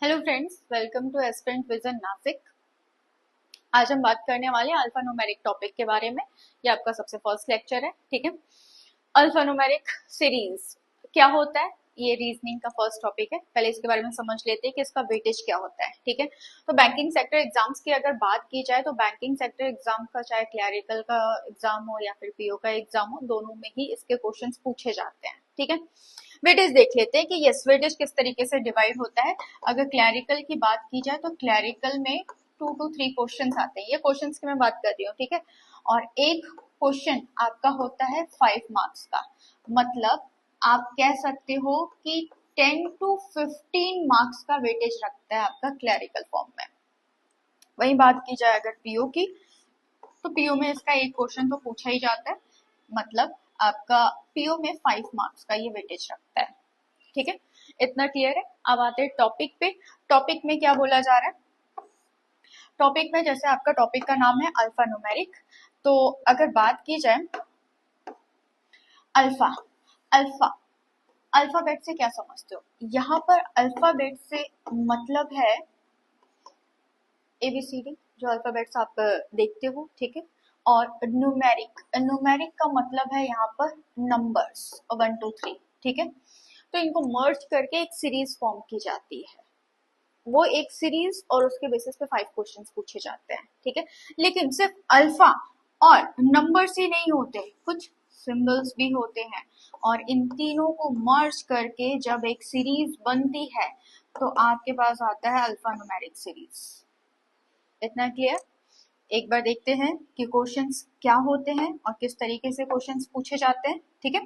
Hello friends, welcome to aspirant vision Nashik. आज हम बात करने वाले हैं अल्फा न्यूमेरिक टॉपिक के बारे में। ये आपका सबसे फर्स्ट लेक्चर है, ठीक है। अल्फा न्यूमेरिक सीरीज क्या होता है, ये रीजनिंग का फर्स्ट टॉपिक है। पहले इसके बारे में समझ लेते हैं कि इसका वेटेज क्या होता है, ठीक है। तो बैंकिंग सेक्टर एग्जाम्स की अगर बात की जाए तो बैंकिंग सेक्टर एग्जाम का, चाहे क्लैरिकल का एग्जाम हो या फिर पीओ का एग्जाम हो, दोनों में ही इसके क्वेश्चन पूछे जाते हैं, ठीक है। वेटेज देख लेते हैं कि यस वेटेज किस तरीके से डिवाइड होता है। अगर क्लैरिकल की बात की जाए तो क्लैरिकल में 2 to 3 क्वेश्चंस आते हैं। ये क्वेश्चंस की मैं बात कर रही हूँ, ठीक है। और एक क्वेश्चन आपका होता है 5 मार्क्स का। मतलब आप कह सकते हो कि 10 to 15 मार्क्स का वेटेज रखता है आपका क्लैरिकल फॉर्म में। वही बात की जाए अगर पीओ की, तो पीओ में इसका एक क्वेश्चन तो पूछा ही जाता है। मतलब आपका पीओ में 5 मार्क्स का ये वेटेज रखता है, ठीक है। इतना क्लियर है। अब आते हैं टॉपिक पे। टॉपिक में क्या बोला जा रहा है। टॉपिक में जैसे आपका टॉपिक का नाम है अल्फा न्यूमेरिक, तो अगर बात की जाए अल्फा अल्फा अल्फाबेट से क्या समझते हो। यहाँ पर अल्फाबेट से मतलब है एबीसीडी, जो अल्फाबेट्स आप देखते हो, ठीक है। और न्यूमेरिक न्यूमेरिक का मतलब है यहाँ पर नंबर्स 1 2 3, ठीक है। तो इनको मर्ज करके एक सीरीज फॉर्म की जाती है। वो एक सीरीज और उसके बेसिस पे 5 क्वेश्चंस पूछे जाते हैं, ठीक है। लेकिन सिर्फ अल्फा और नंबर्स ही नहीं होते, कुछ सिंबल्स भी होते हैं। और इन तीनों को मर्ज करके जब एक सीरीज बनती है तो आपके पास आता है अल्फा न्यूमेरिक सीरीज। इतना क्लियर। एक बार देखते हैं कि क्वेश्चंस क्या होते हैं और किस तरीके से क्वेश्चंस पूछे जाते हैं, ठीक है।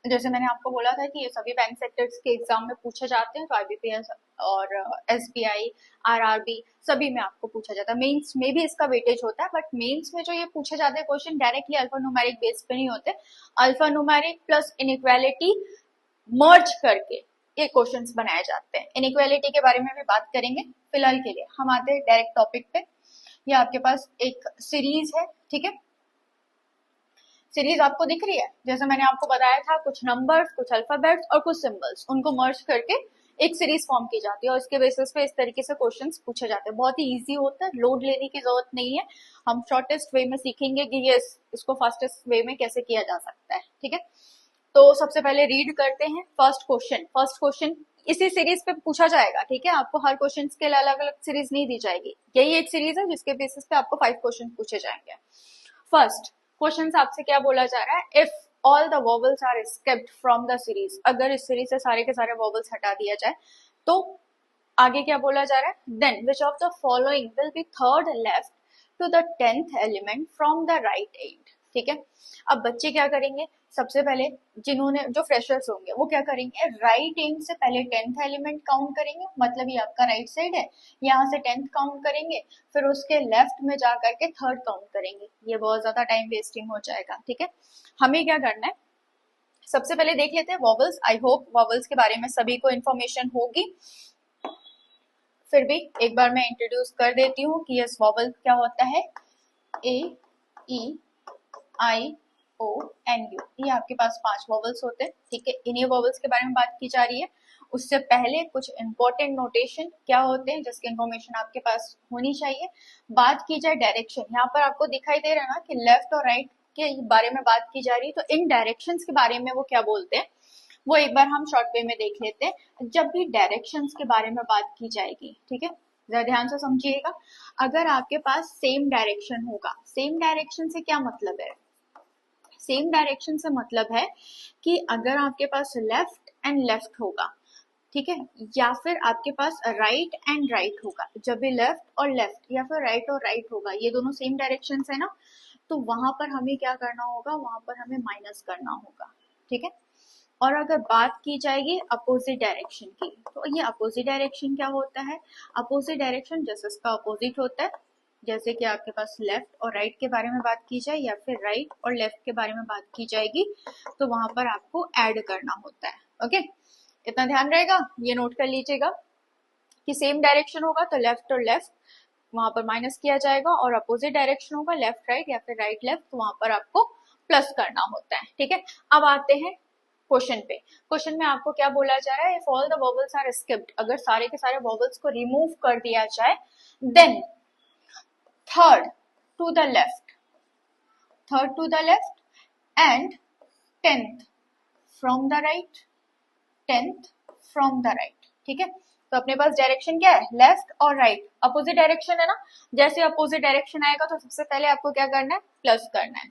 जैसे मैंने आपको बोला था कि ये सभी बैंक सेक्टर्स के एग्जाम में पूछे जाते हैं, तो आईबीपीएस और एसबीआई, आरआरबी, सभी में आपको पूछा जाता है। मेंस में भी इसका वेटेज होता है, बट मेंस में जो ये पूछे जाते हैं question directly alpha numeric base पे नहीं होते। अल्फा न्यूमेरिक प्लस इनइक्वालिटी मर्ज करके ये क्वेश्चंस बनाए जाते हैं। इनइक्वालिटी के बारे में भी बात करेंगे। फिलहाल के लिए हम आते हैं डायरेक्ट टॉपिक पे। ये आपके पास एक सीरीज है, ठीक है। सीरीज आपको दिख रही है। जैसे मैंने आपको बताया था, कुछ नंबर्स, कुछ अल्फाबेट्स और कुछ सिंबल्स, उनको मर्ज करके एक सीरीज फॉर्म की जाती है और इसके बेसिस पे इस तरीके से क्वेश्चंस पूछे जाते हैं। बहुत ही इजी होता है, लोड लेने की जरूरत नहीं है। हम शॉर्टेस्ट वे में सीखेंगे कि ये इसको फास्टेस्ट वे में कैसे किया जा सकता है, ठीक है। तो सबसे पहले रीड करते हैं फर्स्ट क्वेश्चन। फर्स्ट क्वेश्चन इसी सीरीज पे पूछा जाएगा, ठीक है। आपको हर क्वेश्चन के लिए अलग अलग सीरीज नहीं दी जाएगी। यही एक सीरीज है जिसके बेसिस पे आपको 5 क्वेश्चन पूछे जाएंगे। फर्स्ट क्वेश्चन आपसे क्या बोला जा रहा है। If all the vowels are skipped from the series, अगर इस सीरीज से सारे के सारे वॉवल्स हटा दिया जाए तो आगे क्या बोला जा रहा है। Then which of the following will be third left to the 10th element from the right end, ठीक है। अब बच्चे क्या करेंगे, सबसे पहले जिन्होंने, जो फ्रेशर्स होंगे, वो क्या करेंगे, राइट एंड से पहले 10th एलिमेंट काउंट करेंगे। मतलब ये आपका राइट साइड है, यहाँ से 10th काउंट करेंगे, फिर उसके लेफ्ट में जा करके थर्ड काउंट करेंगे। ये बहुत ज्यादा टाइम वेस्टिंग हो जाएगा, ठीक है। हमें क्या करना है, सबसे पहले देख लेते हैं वॉवल्स। आई होप वॉवल्स के बारे में सभी को इन्फॉर्मेशन होगी। फिर भी एक बार मैं इंट्रोड्यूस कर देती हूँ कि यस वॉवल क्या होता है। ए, ई, आई, ओ, एन, यू, ये आपके पास 5 वॉवल्स होते हैं, ठीक है। इन्हीं वॉवल्स के बारे में बात की जा रही है। उससे पहले कुछ इंपॉर्टेंट नोटेशन क्या होते हैं जिसकी इंफॉर्मेशन आपके पास होनी चाहिए। बात की जाए डायरेक्शन, यहाँ पर आपको दिखाई दे रहा है ना कि लेफ्ट और राइट के बारे में बात की जा रही है, तो इन डायरेक्शंस के बारे में वो क्या बोलते हैं, वो एक बार हम शॉर्ट वे में देख लेते हैं। जब भी डायरेक्शंस के बारे में बात की जाएगी, ठीक है, जरा ध्यान से समझिएगा। अगर आपके पास सेम डायरेक्शन होगा, सेम डायरेक्शन से क्या मतलब है, सेम डायरेक्शन से मतलब है कि अगर आपके पास लेफ्ट एंड लेफ्ट होगा, ठीक है, या फिर आपके पास राइट एंड राइट होगा, जब भी लेफ्ट और लेफ्ट या फिर राइट और राइट होगा, ये दोनों सेम डायरेक्शन है ना, तो वहां पर हमें क्या करना होगा, वहां पर हमें माइनस करना होगा, ठीक है। और अगर बात की जाएगी अपोजिट डायरेक्शन की, तो ये अपोजिट डायरेक्शन क्या होता है। अपोजिट डायरेक्शन जैसे इसका अपोजिट होता है, जैसे कि आपके पास लेफ्ट और राइट के बारे में बात की जाए या फिर राइट और लेफ्ट के बारे में बात की जाएगी, तो वहां पर आपको ऐड करना होता है। ओके, इतना ध्यान रहेगा, ये नोट कर लीजिएगा कि सेम डायरेक्शन होगा तो लेफ्ट और लेफ्ट वहां पर माइनस किया जाएगा, और अपोजिट डायरेक्शन होगा लेफ्ट राइट या फिर राइट लेफ्ट, तो वहां पर आपको प्लस करना होता है, ठीक है। अब आते हैं क्वेश्चन पे। क्वेश्चन में आपको क्या बोला जा रहा है, if all the vowels are skipped, अगर सारे के सारे वोवेल्स को रिमूव कर दिया जाए, then third to the left, third to the left end tenth from the right, tenth from the right. ठीक है, तो अपने पास डायरेक्शन क्या है, लेफ्ट और राइट, अपोजिट डायरेक्शन है ना। जैसे अपोजिट डायरेक्शन आएगा तो सबसे पहले आपको क्या करना है, प्लस करना है।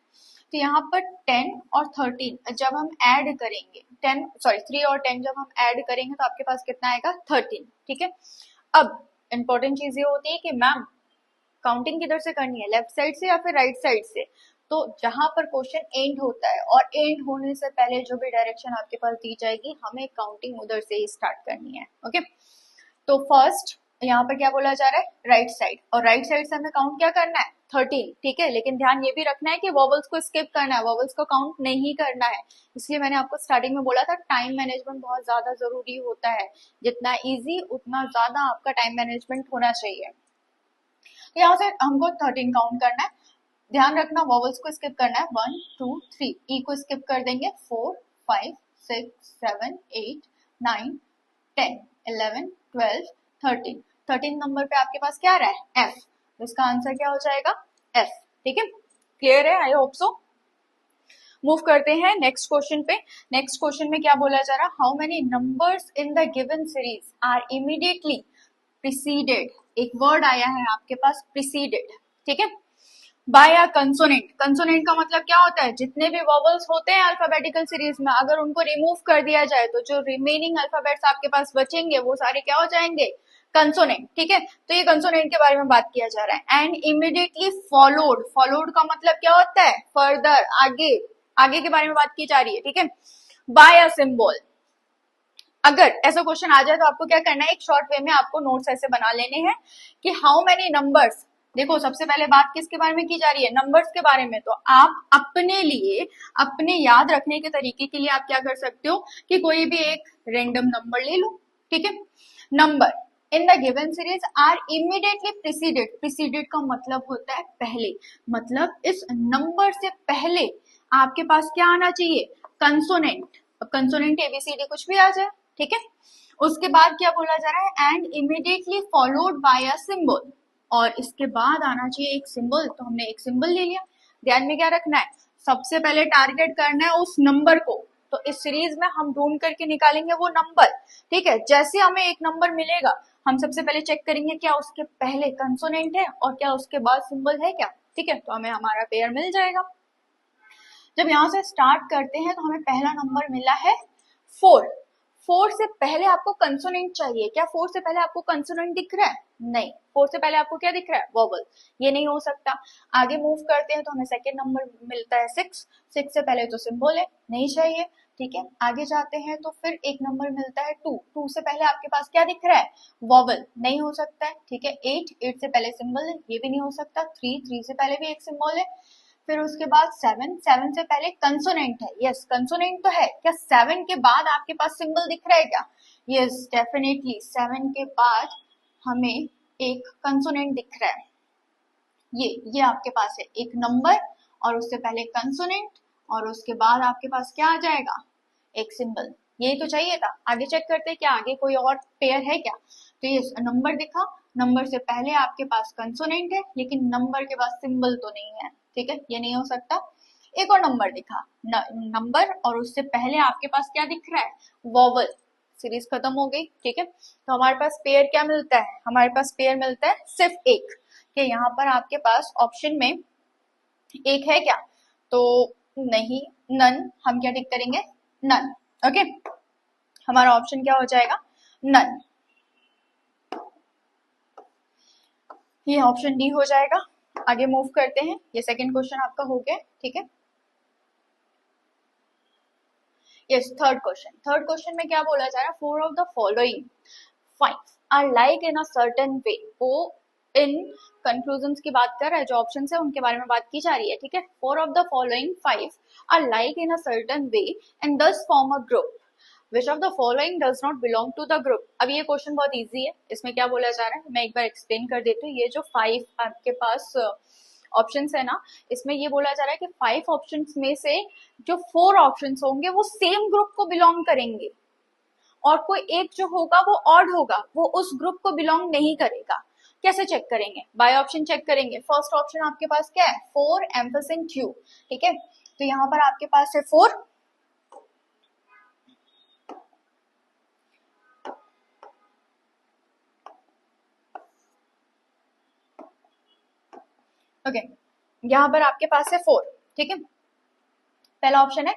तो यहाँ पर 10 और 13 जब हम ऐड करेंगे, 3 और 10 जब हम ऐड करेंगे तो आपके पास कितना आएगा, 13। ठीक है, अब इंपॉर्टेंट चीज ये होती है कि मैम काउंटिंग किधर से करनी है, लेफ्ट साइड से या फिर राइट साइड से। तो जहां पर क्वेश्चन एंड होता है और एंड होने से पहले जो भी डायरेक्शन आपके पास दी जाएगी, हमें काउंटिंग उधर से ही स्टार्ट करनी है। ओके, तो फर्स्ट यहाँ पर क्या बोला जा रहा है, राइट साइड, और राइट साइड से हमें काउंट क्या करना है, 13। ठीक है, लेकिन ध्यान ये भी रखना है कि वोवेल्स को स्किप करना है, वोवेल्स को काउंट नहीं करना है। इसलिए मैंने आपको स्टार्टिंग में बोला था टाइम मैनेजमेंट बहुत ज्यादा जरूरी होता है, जितना इजी उतना ज्यादा आपका टाइम मैनेजमेंट होना चाहिए। तो यहाँ से हमको 13 काउंट करना है। ध्यान रखना वोवेल्स को स्किप करना है, 1 2 3, ई को स्किप कर देंगे, 4 5 6 7 8 9 10 11 12 13। 13 नंबर पे आपके पास क्या आ रहा है, एफ। तो इसका आंसर क्या हो जाएगा, एफ। ठीक है, क्लियर है, आई होप सो। मूव करते हैं नेक्स्ट क्वेश्चन पे। नेक्स्ट क्वेश्चन में क्या बोला जा रहा है, how many numbers in the given series are immediately preceded, एक वर्ड आया है आपके पास प्रीसीडेड, ठीक है, बाय अ कंसोनेंट। कंसोनेंट का मतलब क्या होता है, जितने भी वोवेल्स होते हैं अल्फाबेटिकल सीरीज में, अगर उनको रिमूव कर दिया जाए तो जो रिमेनिंग अल्फाबेट्स आपके पास बचेंगे वो सारे क्या हो जाएंगे, कंसोनेंट। ठीक है, तो ये कंसोनेंट के बारे में बात किया जा रहा है। एंड इमीडिएटली फॉलोड, फॉलोड का मतलब क्या होता है, फर्दर, आगे, आगे के बारे में बात की जा रही है। ठीक है, बाय अ सिंबल। अगर ऐसा क्वेश्चन आ जाए तो आपको क्या करना है, एक शॉर्ट वे में आपको नोट्स ऐसे बना लेने हैं कि हाउ मेनी नंबर्स। देखो सबसे पहले बात किसके बारे में की जा रही है, नंबर्स के बारे में। तो आप अपने लिए, अपने याद रखने के तरीके के लिए आप क्या कर सकते हो कि कोई भी एक रेंडम नंबर ले लो। ठीक है, number in the given series are immediately preceded. Preceded का मतलब होता है पहले, मतलब इस नंबर से पहले आपके पास क्या आना चाहिए, कंसोनेंट। अब कंसोनेंट एबीसीडी कुछ भी आ जाए, ठीक है। उसके बाद क्या बोला जा रहा है, and immediately followed by a symbol, और इसके बाद आना चाहिए एक सिंबल। तो हमने एक सिंबल ले लिया। ध्यान में क्या रखना है, सबसे पहले टारगेट करना है उस नंबर को। तो इस सीरीज में हम ढूंढ करके निकालेंगे वो नंबर। ठीक है, जैसे हमें एक नंबर मिलेगा हम सबसे पहले चेक करेंगे क्या उसके पहले कंसोनेंट है और क्या उसके बाद सिंबल है क्या। ठीक है, तो हमें हमारा पेयर मिल जाएगा। जब यहाँ से स्टार्ट करते हैं तो हमें पहला नंबर मिला है 4। 4 से पहले आपको कंसोनेंट चाहिए क्या, 4 से पहले आपको कंसोनेंट दिख रहा है, नहीं। 4 से पहले आपको क्या दिख रहा है, वोवेल, ये नहीं हो सकता। आगे मूव करते हैं तो हमें सेकेंड नंबर मिलता है 6। 6 से पहले तो सिंबल है, नहीं चाहिए। ठीक है, आगे जाते हैं तो फिर एक नंबर मिलता है 2। 2 से पहले आपके पास क्या दिख रहा है, वोवेल, नहीं हो सकता है। ठीक है, 8। 8 से पहले सिंबल है, ये भी नहीं हो सकता। 3। 3 से पहले भी एक सिंबल है। फिर उसके बाद 7। 7 से पहले कंसोनेंट है, यस कंसोनेंट तो है। क्या 7 के बाद आपके पास सिंबल दिख रहा है क्या, यस डेफिनेटली 7 के बाद हमें एक कंसोनेंट दिख रहा है। ये आपके पास है एक नंबर और उससे पहले कंसोनेंट, और उसके बाद आपके पास क्या आ जाएगा, एक सिंबल। यही तो चाहिए था। आगे चेक करते हैं क्या आगे कोई और पेयर है क्या। तो ये नंबर दिखा, नंबर से पहले आपके पास कंसोनेंट है लेकिन नंबर के बाद सिंबल तो नहीं है। ठीक है, ये नहीं हो सकता। एक और नंबर दिखा, नंबर और उससे पहले आपके पास क्या दिख रहा है, वोवेल। सीरीज खत्म हो गई। ठीक है, तो हमारे पास पेयर क्या मिलता है, हमारे पास पेयर मिलता है सिर्फ एक। कि यहाँ पर आपके पास ऑप्शन में एक है क्या, तो नहीं, नन। हम क्या टिक करेंगे, नन। ओके, हमारा ऑप्शन क्या हो जाएगा, नन। ये ऑप्शन डी हो जाएगा। आगे मूव करते हैं, ये सेकंड क्वेश्चन आपका हो गया। ठीक है, yes third question. Third question में क्या बोला जा रहा है, 4 of the following 5 are like in a certain way. वो इन कंक्लूजन की बात कर रहा है, जो ऑप्शन है उनके बारे में बात की जा रही है। ठीक है, 4 of the following 5 are like in a certain way and thus form a group. Which of the following does not belong to the group? अब ये क्वेश्चन बहुत इजी है। इसमें क्या बोला जा रहा है, मैं एक बार एक्सप्लेन कर देती हूँ। ये जो 5 आपके पास ऑप्शंस है ना, इसमें ये बोला जा रहा है कि 5 ऑप्शंस में से जो 4 ऑप्शंस होंगे वो सेम ग्रुप को बिलोंग करेंगे और कोई एक जो होगा वो ऑड होगा, वो उस ग्रुप को बिलोंग नहीं करेगा। कैसे चेक करेंगे? बाय ऑप्शन चेक करेंगे। फर्स्ट ऑप्शन आपके पास क्या है? 4 एम्फिसेंट यू, ठीक है। तो यहाँ पर आपके पास है 4, ओके यहाँ पर आपके पास है 4, ठीक है। पहला ऑप्शन है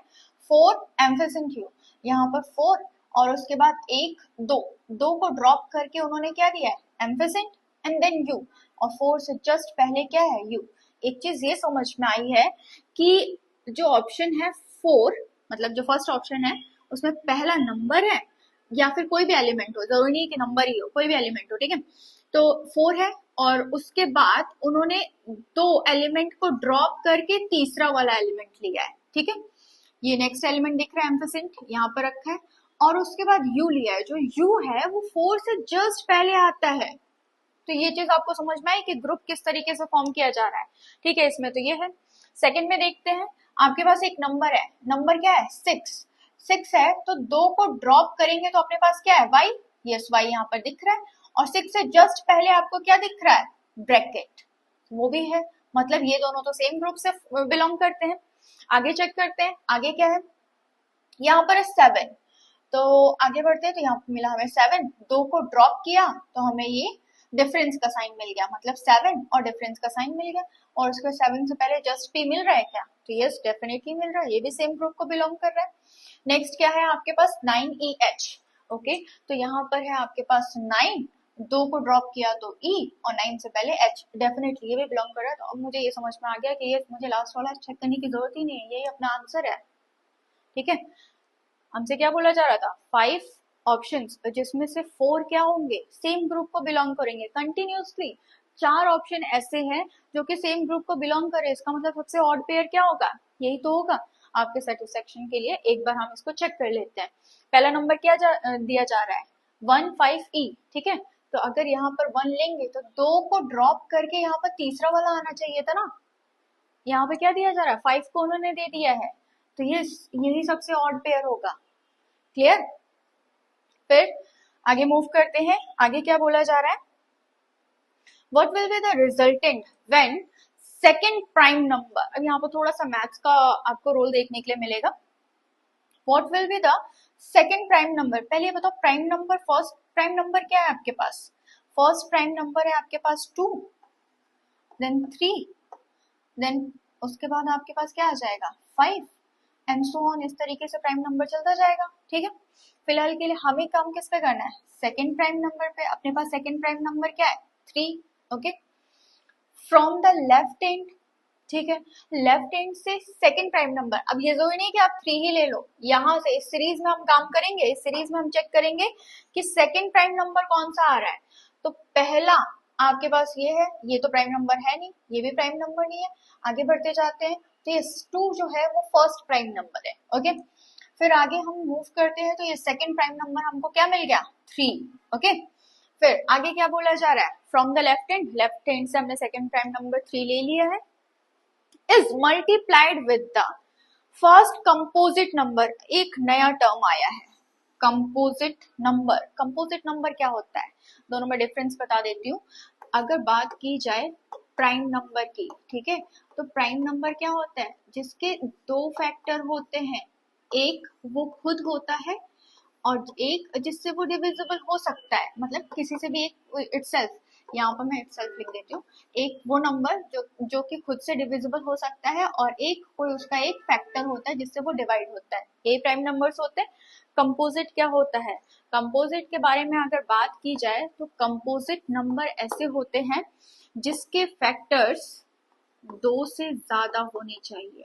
4 एम्फिसेंट यू, यहाँ पर 4 और उसके बाद एक दो को ड्रॉप करके उन्होंने क्या दिया है? एम्फिसेंट एंड देन यू, और 4 से जस्ट पहले क्या है? यू। एक चीज ये समझ में आई है कि जो ऑप्शन है 4, मतलब जो फर्स्ट ऑप्शन है उसमें पहला नंबर है या फिर कोई भी एलिमेंट हो, जरूरी नहीं कि नंबर ही हो, कोई भी एलिमेंट हो, ठीक है। तो 4 है और उसके बाद उन्होंने 2 एलिमेंट को ड्रॉप करके तीसरा वाला एलिमेंट लिया है, ठीक है। ये नेक्स्ट एलिमेंट दिख रहा है एम्फिसेंट, यहाँ पर रखा है, और उसके बाद यू लिया है। जो यू है वो 4 से जस्ट पहले आता है। तो ये चीज आपको समझ में आई कि ग्रुप किस तरीके से फॉर्म किया जा रहा है, ठीक है। इसमें तो ये है। सेकंड में देखते हैं, आपके पास एक नंबर है, नंबर क्या है? 6 है, तो 2 को ड्रॉप करेंगे तो अपने पास क्या है? y, यस y यहाँ पर दिख रहा है, और 6 से जस्ट पहले आपको क्या दिख रहा है? ब्रैकेट, वो भी है, मतलब ये दोनों तो सेम ग्रुप से बिलोंग करते हैं। आगे चेक करते हैं, आगे क्या है? यहाँ पर है 7, तो आगे बढ़ते हैं, तो यहाँ पर मिला हमें 7, 2 को ड्रॉप किया तो हमें ये डिफरेंस का साइन मिल गया, मतलब 7 और डिफरेंस का साइन मिल गया, और उसके 7 से पहले जस्ट p मिल रहा है क्या? तो यस डेफिनेटली मिल रहा है, ये भी सेम ग्रुप को बिलोंग कर रहा है। नेक्स्ट क्या है आपके पास? 9EH, okay. तो यहाँ पर है आपके पास 9, 2 को ड्रॉप किया तो E और 9 से पहले H, डेफिनेटली ये भी बिलोंग कर रहा है। तो अब मुझे ये समझ में आ गया कि ये मुझे लास्ट वाला चेक करने की जरूरत ही नहीं है, यही अपना आंसर है, ठीक है। हमसे क्या बोला जा रहा था? 5 ऑप्शंस जिसमें से 4 क्या होंगे? सेम ग्रुप को बिलोंग करेंगे। कंटिन्यूसली 4 ऑप्शन ऐसे हैं जो कि सेम ग्रुप को बिलोंग करे, इसका मतलब सबसे ऑड पेयर क्या होगा? यही तो होगा। आपके सेटिस्फेक्शन के लिए एक बार हम इसको चेक कर लेते हैं। पहला नंबर क्या दिया जा रहा है? 15E, ठीक है। तो अगर यहाँ पर 1 लेंगे तो 2 को ड्रॉप करके यहाँ पर तीसरा वाला आना चाहिए था ना। यहाँ पे क्या दिया जा रहा है? 5 को उन्होंने दे दिया है, तो ये यही सबसे ऑड पेयर होगा। क्लियर? फिर आगे मूव करते हैं, आगे क्या बोला जा रहा है? What will be the resultant when second prime number? अब यहाँ पर थोड़ा सा मैथ्स का आपको रोल देखने के लिए मिलेगा। What will be the second prime number? पहले बताओ prime number, first prime number क्या है आपके पास? फर्स्ट प्राइम नंबर है आपके पास 2, देन 3, देन उसके बाद आपके पास क्या आ जाएगा? 5 एंड सो ऑन, इस तरीके से प्राइम नंबर चलता जाएगा, ठीक है। फिलहाल के लिए हमें काम किस पे करना है? सेकंड प्राइम नंबर पे। अपने पास सेकंड प्राइम नंबर क्या है? 3, okay. From the left and, ठीक है, लेफ्ट एंड से सेकंड प्राइम नंबर। अब ये जरूरी नहीं कि आप 3 ही ले लो, यहाँ से इस सीरीज में हम काम करेंगे, इस सीरीज में हम चेक करेंगे कि सेकंड प्राइम नंबर कौन सा आ रहा है। तो पहला आपके पास ये है, ये तो प्राइम नंबर है नहीं, ये भी प्राइम नंबर नहीं है। आगे बढ़ते जाते हैं, तो ये 2 जो है वो फर्स्ट प्राइम नंबर है, ओके। फिर आगे हम मूव करते हैं, तो ये सेकंड प्राइम नंबर हमको क्या मिल गया? 3, ओके। फिर आगे क्या बोला जा रहा है? फ्रॉम द लेफ्ट हैंड से हमने सेकंड प्राइम नंबर 3 ले लिया है, is multiplied with the first composite number. एक नया टर्म आया है, कंपोजिट नंबर। कंपोजिट नंबर क्या होता है? दोनों में डिफरेंस बता देती हूँ। अगर बात की जाए प्राइम नंबर की, ठीक है, तो प्राइम नंबर क्या होता है? जिसके 2 फैक्टर होते हैं, एक वो खुद होता है और एक जिससे वो डिविजिबल हो सकता है, मतलब किसी से भी एक इटसेल्फ, यहाँ पर मैं इटसेल्फ लिख देती हूँ। एक वो नंबर जो कि खुद से डिविजिबल हो सकता है, और एक कोई उसका एक फैक्टर होता है जिससे वो डिवाइड होता है, ये प्राइम नंबर्स होते हैं। कंपोजिट क्या होता है? कंपोजिट के बारे में अगर बात की जाए तो कंपोजिट नंबर ऐसे होते हैं जिसके फैक्टर्स 2 से ज्यादा होने चाहिए,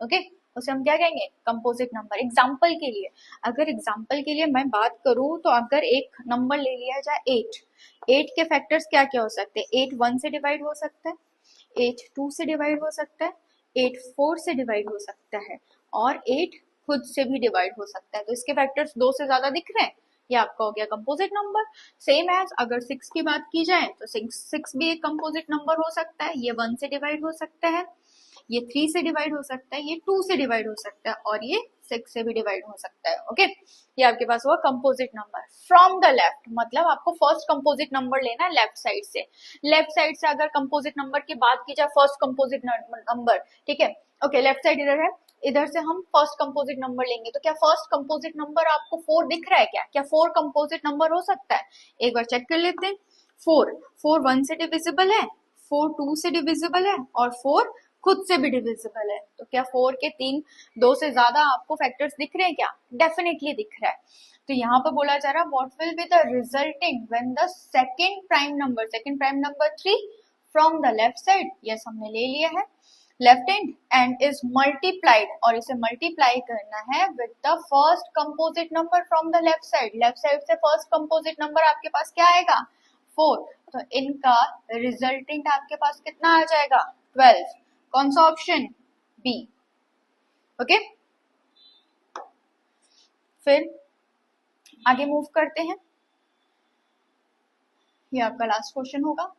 ओके। उसे हम क्या कहेंगे? Composite number. एग्जाम्पल के लिए, अगर एग्जाम्पल के लिए मैं बात करूं, तो अगर एक नंबर ले लिया जाए 8 के फैक्टर्स क्या क्या हो सकते हैं? 8 1 से डिवाइड हो सकता है, 8 2 से डिवाइड हो सकता है, 8 4 से डिवाइड हो सकता है, और 8 खुद से भी डिवाइड हो सकता है। तो इसके फैक्टर्स 2 से ज्यादा दिख रहे हैं? ये आपका हो गया कंपोजिट नंबर। सेम एज अगर 6 की बात की जाए तो 6 भी एक कंपोजिट नंबर हो सकता है, ये 1 से डिवाइड हो सकता है, ये 3 से डिवाइड हो सकता है, ये 2 से डिवाइड हो सकता है और ये 6 से भी डिवाइड हो सकता है। ओके, ये आपके पास हुआ composite number. From the left मतलब आपको फर्स्ट कंपोजिट नंबर लेना है लेफ्ट साइड से। लेफ्ट साइड से अगर कंपोजिट नंबर की बात की जाए, फर्स्ट कंपोजिट नंबर, ठीक है, ओके, लेफ्ट साइड इधर है, इधर से हम फर्स्ट कंपोजिट नंबर लेंगे। तो क्या फर्स्ट कंपोजिट नंबर आपको 4 दिख रहा है? क्या 4 कंपोजिट नंबर हो सकता है? एक बार चेक कर लेते हैं। 4 1 से डिविजिबल है, 4 2 से डिविजिबल है और 4 खुद से भी डिविजिबल है। तो क्या 4 के 2 से ज्यादा आपको फैक्टर्स दिख रहे हैं क्या? डेफिनेटली दिख रहा है। तो यहाँ पर बोला जा रहा है what will be the resulting when the second prime number 3 from the left side, yes हमने ले लिया है left hand, and is multiplied, और इसे मल्टीप्लाई करना है with the first composite number from the left side. Left side से first composite number आपके पास क्या आएगा? 4। तो इनका रिजल्टेंट आपके पास कितना आ जाएगा? 12। कौन सा ऑप्शन? बी। ओके, फिर आगे मूव करते हैं। ये आपका लास्ट क्वेश्चन होगा।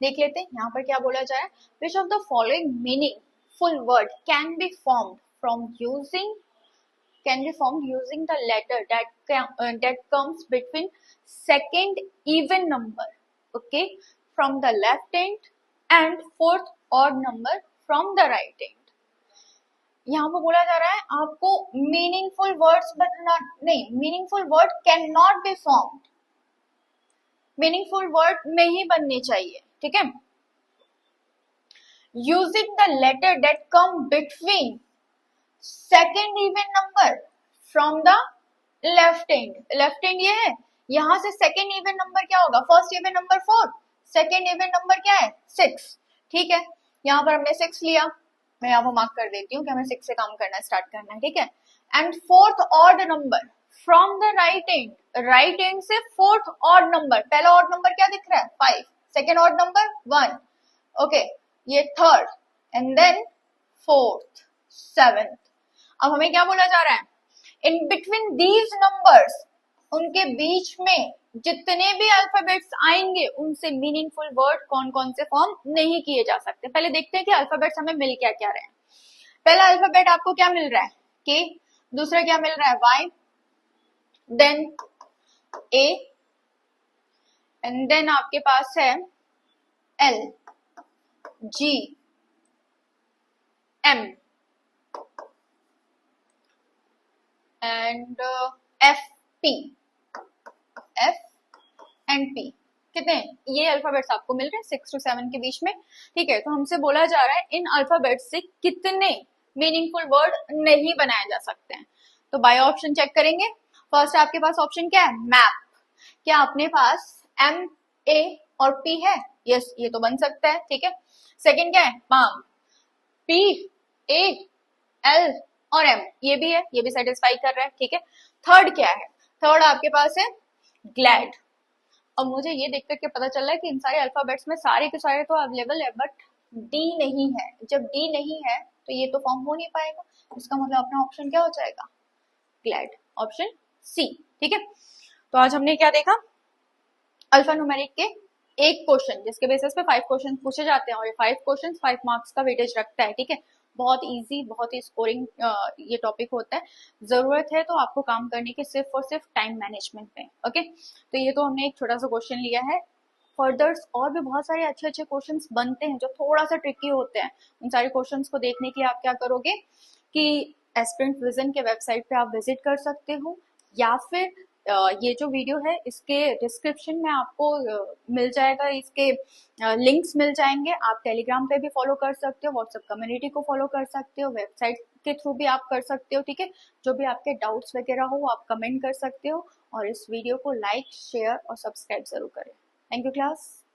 देख लेते हैं यहाँ पर क्या बोला जाए। विच of the following meaningful word can be formed using the letter that comes between second even number, okay, from the left hand and fourth odd number from the right hand। यहाँ पर बोला जा रहा है आपको मीनिंगफुल वर्ड्स बताना नहीं, meaningful word can not be formed, meaningful word नहीं बनने चाहिए, ठीक है। Using the letter that come between second even number from the left hand ये है, यहां से सेकेंड इवन नंबर क्या होगा? First even number 4, second even number क्या है? 6, ठीक है। यहाँ पर हमने 6 लिया, मैं यहाँ पर मार्क कर देती हूँ कि हमें 6 से काम करना स्टार्ट करना है, ठीक है। And fourth odd number from the right hand से फोर्थ ऑड नंबर, पहला ऑड नंबर क्या दिख रहा है? 5, सेकेंड ऑड नंबर 1, ओके, ये third, and then fourth, seventh. अब हमें क्या बोला जा रहा है? इन बिटवीन दीज नंबर्स, उनके बीच में जितने भी अल्फाबेट्स आएंगे उनसे मीनिंगफुल वर्ड कौन कौन से फॉर्म नहीं किए जा सकते। पहले देखते हैं कि अल्फाबेट्स हमें मिल क्या क्या रहे हैं। पहला अल्फाबेट आपको क्या मिल रहा है? के। दूसरा क्या मिल रहा है? Y, then A, and then आपके पास है L, G, M and F, P, F and P. कितने? ये अल्फाबेट्स आपको मिल रहे हैं 6 to 7 के बीच में, ठीक है। तो हमसे बोला जा रहा है इन अल्फाबेट्स से कितने मीनिंगफुल वर्ड नहीं बनाए जा सकते हैं। तो बाय ऑप्शन चेक करेंगे। फर्स्ट आपके पास ऑप्शन क्या है? मैप। क्या अपने पास एम, ए और पी है? यस, ये तो बन सकता है, ठीक है। सेकेंड क्या है? पाम, पी, ए, एल और एम, ये भी है, ये भी सेटिस्फाई कर रहा है, ठीक है। थर्ड क्या है? थर्ड आपके पास है ग्लैड। अब मुझे ये देख करके पता चल रहा है कि इन सारे अल्फाबेट्स में सारे के सारे तो अवेलेबल है, बट डी नहीं है। जब डी नहीं है तो ये तो फॉर्म हो नहीं पाएगा, इसका मतलब अपना ऑप्शन क्या हो जाएगा? ग्लैड, ऑप्शन सी, ठीक है। तो आज हमने क्या देखा? अल्फा न्यूमेरिक के एक क्वेश्चन जिसके बेसिस पे 5 क्वेश्चन पूछे जाते हैं, और ये 5 क्वेश्चन 5 मार्क्स का वेटेज रखता है, ठीक है। बहुत इजी, बहुत ही स्कोरिंग ये टॉपिक होता है। जरूरत है तो आपको काम करने की सिर्फ और सिर्फ टाइम मैनेजमेंट में, ओके। तो ये तो हमने एक छोटा सा क्वेश्चन लिया है। फर्दर्स और भी बहुत सारे अच्छे अच्छे क्वेश्चंस बनते हैं जो थोड़ा सा ट्रिकी होते हैं। उन सारे क्वेश्चंस को देखने के लिए आप क्या करोगे कि एस्पिरेंट विजन के वेबसाइट पे आप विजिट कर सकते हो, या फिर ये जो वीडियो है इसके डिस्क्रिप्शन में आपको मिल जाएगा, इसके लिंक्स मिल जाएंगे। आप टेलीग्राम पे भी फॉलो कर सकते हो, व्हाट्सएप कम्युनिटी को फॉलो कर सकते हो, वेबसाइट के थ्रू भी आप कर सकते हो, ठीक है। जो भी आपके डाउट्स वगैरह हो आप कमेंट कर सकते हो, और इस वीडियो को लाइक, शेयर और सब्सक्राइब जरूर करें। Thank you class.